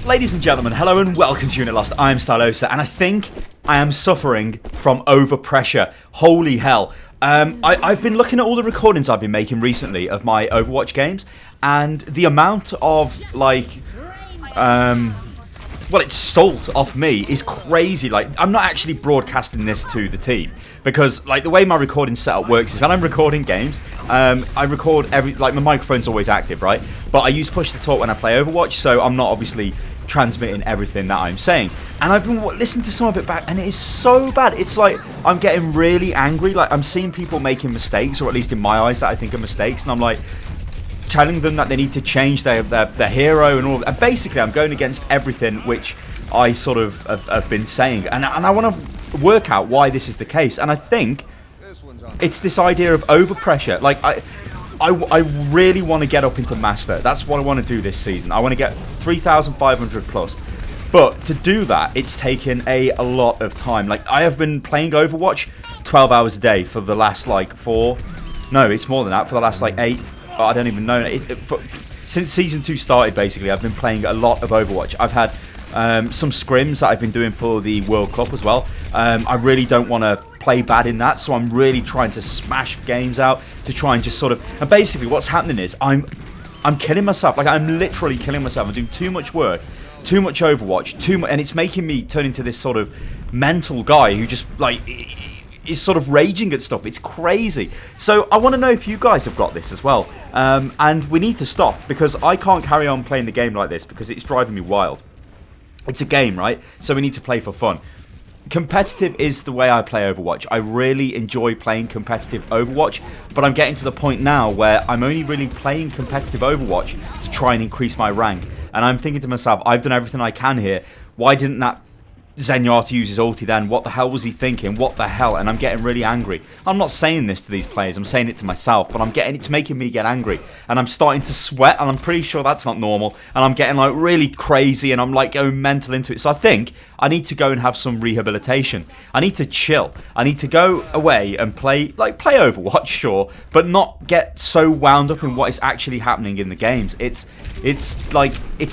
Ladies and gentlemen, hello and welcome to Unit Lost. I'm Stylosa, and I think I am suffering from overpressure. Holy hell. I've been looking at all the recordings I've been making recently of my Overwatch games, and the amount of, it's salt off me is crazy. Like, I'm not actually broadcasting this to the team because, like, the way my recording setup works is when I'm recording games, I record my microphone's always active, right? But I use push to talk when I play Overwatch, so I'm not obviously transmitting everything that I'm saying. And I've been listening to some of it back, and it is so bad. It's like I'm getting really angry. Like, I'm seeing people making mistakes, or at least in my eyes that I think are mistakes, and I'm like telling them that they need to change their hero and all. And basically, I'm going against everything which I sort of have been saying, and I want to work out why this is the case. And I think it's this idea of overpressure. Like, I really want to get up into Master. That's what I want to do this season. I want to get 3,500 plus. But to do that, it's taken a lot of time. Like, I have been playing Overwatch 12 hours a day for the last, it's more than that, for the last, 8. I don't even know. Since Season 2 started, basically, I've been playing a lot of Overwatch. I've had some scrims that I've been doing for the World Cup as well. I really don't want to play bad in that, so I'm really trying to smash games out to try and just sort of... And basically, what's happening is I'm killing myself. Like, I'm literally killing myself. I'm doing too much work, too much Overwatch, and it's making me turn into this sort of mental guy who just, is sort of raging at stuff. It's crazy. So I want to know if you guys have got this as well. And we need to stop, because I can't carry on playing the game like this because it's driving me wild. It's a game, right? So we need to play for fun. Competitive is the way I play Overwatch. I really enjoy playing competitive Overwatch, but I'm getting to the point now where I'm only really playing competitive Overwatch to try and increase my rank. And I'm thinking to myself, I've done everything I can here. Why didn't that Zenyatta use his ulti then? What the hell was he thinking? What the hell? And I'm getting really angry. I'm not saying this to these players, I'm saying it to myself, but it's making me get angry. And I'm starting to sweat, and I'm pretty sure that's not normal. And I'm getting really crazy, and I'm going mental into it. So I think I need to go and have some rehabilitation. I need to chill. I need to go away and play Overwatch, sure, but not get so wound up in what is actually happening in the games. It's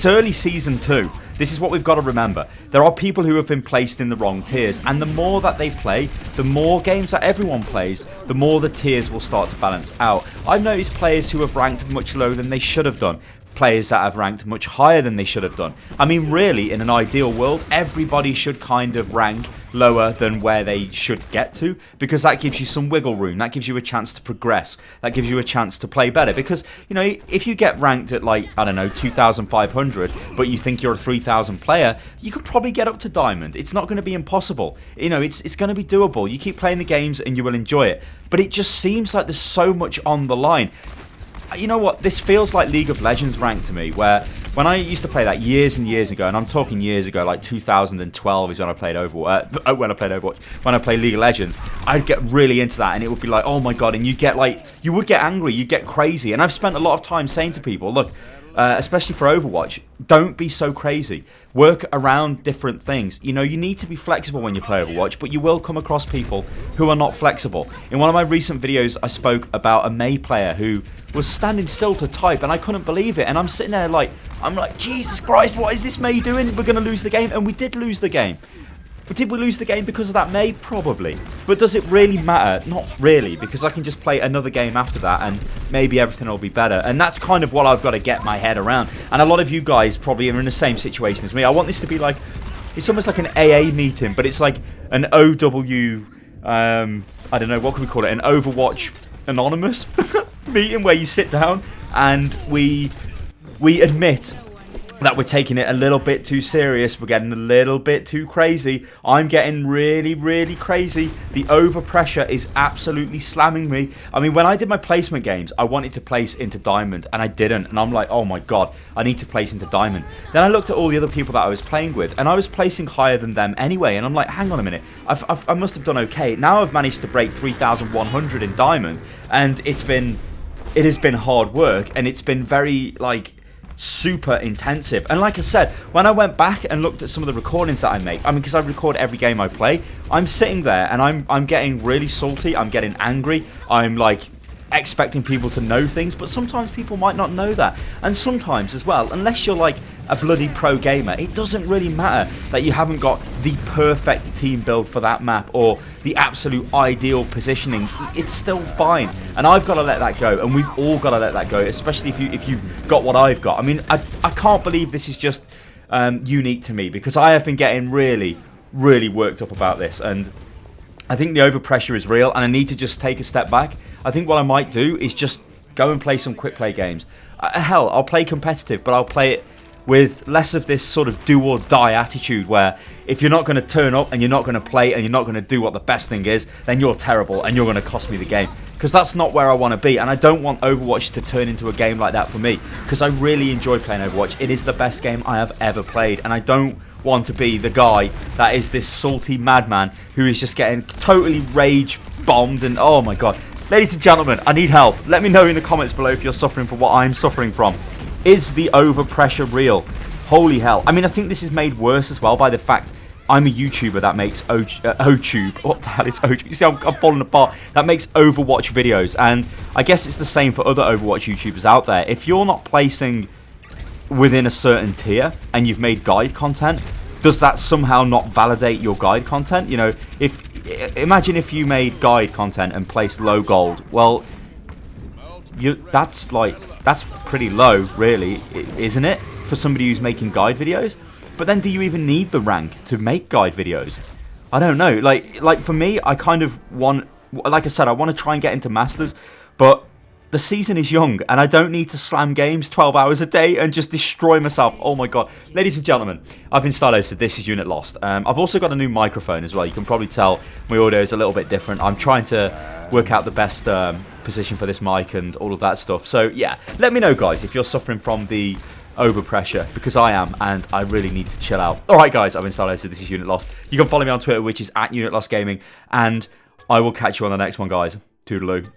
early Season 2. This is what we've got to remember. There are people who have been placed in the wrong tiers, and the more that they play, the more games that everyone plays, the more the tiers will start to balance out. I've noticed players who have ranked much lower than they should have done. Players that have ranked much higher than they should have done. I mean, really, in an ideal world, everybody should kind of rank lower than where they should get to, because that gives you some wiggle room. That gives you a chance to progress. That gives you a chance to play better. Because, if you get ranked at 2,500, but you think you're a 3,000 player, you could probably get up to Diamond. It's not going to be impossible. It's going to be doable. You keep playing the games and you will enjoy it. But it just seems like there's so much on the line. You know what? This feels like League of Legends rank to me, where when I used to play that years and years ago, and I'm talking years ago, 2012 is when I played Overwatch. When I played League of Legends, I'd get really into that, and it would be oh my god, and you would get angry, you'd get crazy. And I've spent a lot of time saying to people, look, especially for Overwatch, don't be so crazy. Work around different things. You need to be flexible when you play Overwatch, but you will come across people who are not flexible. In one of my recent videos, I spoke about a May player who was standing still to type, and I couldn't believe it. And I'm sitting there I'm like, Jesus Christ, what is this May doing? We're going to lose the game. And we did lose the game. But did we lose the game because of that May? Probably. But does it really matter? Not really, because I can just play another game after that and maybe everything will be better. And that's kind of what I've got to get my head around. And a lot of you guys probably are in the same situation as me. I want this to be it's almost like an AA meeting, but it's like an OW, I don't know, what can we call it? An Overwatch Anonymous meeting where you sit down and we admit that we're taking it a little bit too serious. We're getting a little bit too crazy. I'm getting really, really crazy. The overpressure is absolutely slamming me. I mean, when I did my placement games, I wanted to place into Diamond, and I didn't. And I'm like, oh my god, I need to place into Diamond. Then I looked at all the other people that I was playing with, and I was placing higher than them anyway. And I'm like, hang on a minute, I must have done okay. Now I've managed to break 3,100 in Diamond, and it has been hard work, and it's been very, super intensive. And like I said, when I went back and looked at some of the recordings that I make, because I record every game I play, I'm sitting there and I'm getting really salty, I'm getting angry, I'm expecting people to know things, but sometimes people might not know that. And sometimes as well, unless you're a bloody pro gamer. It doesn't really matter that you haven't got the perfect team build for that map or the absolute ideal positioning. It's still fine, and I've got to let that go, and we've all got to let that go, especially if you've got what I've got. I mean, I can't believe this is just unique to me, because I have been getting really worked up about this, and I think the overpressure is real, and I need to just take a step back. I think what I might do is just go and play some quick play games. Hell, I'll play competitive, but I'll play it with less of this sort of do or die attitude, where if you're not going to turn up and you're not going to play and you're not going to do what the best thing is, then you're terrible and you're going to cost me the game. Because that's not where I want to be, and I don't want Overwatch to turn into a game like that for me, because I really enjoy playing Overwatch. It is the best game I have ever played, and I don't want to be the guy that is this salty madman who is just getting totally rage bombed. And oh my god, ladies and gentlemen, I need help. Let me know in the comments below if you're suffering from what I'm suffering from. Is the overpressure real? Holy hell. I mean, I think this is made worse as well by the fact I'm a YouTuber that makes OTube. What the hell is OTube? You see, I'm falling apart. That makes Overwatch videos, and I guess it's the same for other Overwatch YouTubers out there. If you're not placing within a certain tier and you've made guide content, does that somehow not validate your guide content? You know, imagine if you made guide content and placed low gold. Well, that's pretty low, really, isn't it, for somebody who's making guide videos? But then, do you even need the rank to make guide videos? I don't know. Like for me, I kind of want, like I said, I want to try and get into Masters, but the season is young, and I don't need to slam games 12 hours a day and just destroy myself. Oh my god. Ladies and gentlemen, I've been Stylosa. This is Unit Lost. I've also got a new microphone as well. You can probably tell my audio is a little bit different. I'm trying to work out the best position for this mic and all of that stuff. So yeah, let me know, guys, if you're suffering from the overpressure, because I am, and I really need to chill out. Alright guys, I've been Stylosa. This is Unit Lost. You can follow me on Twitter, which is @UnitLostGaming, and I will catch you on the next one, guys. Toodaloo.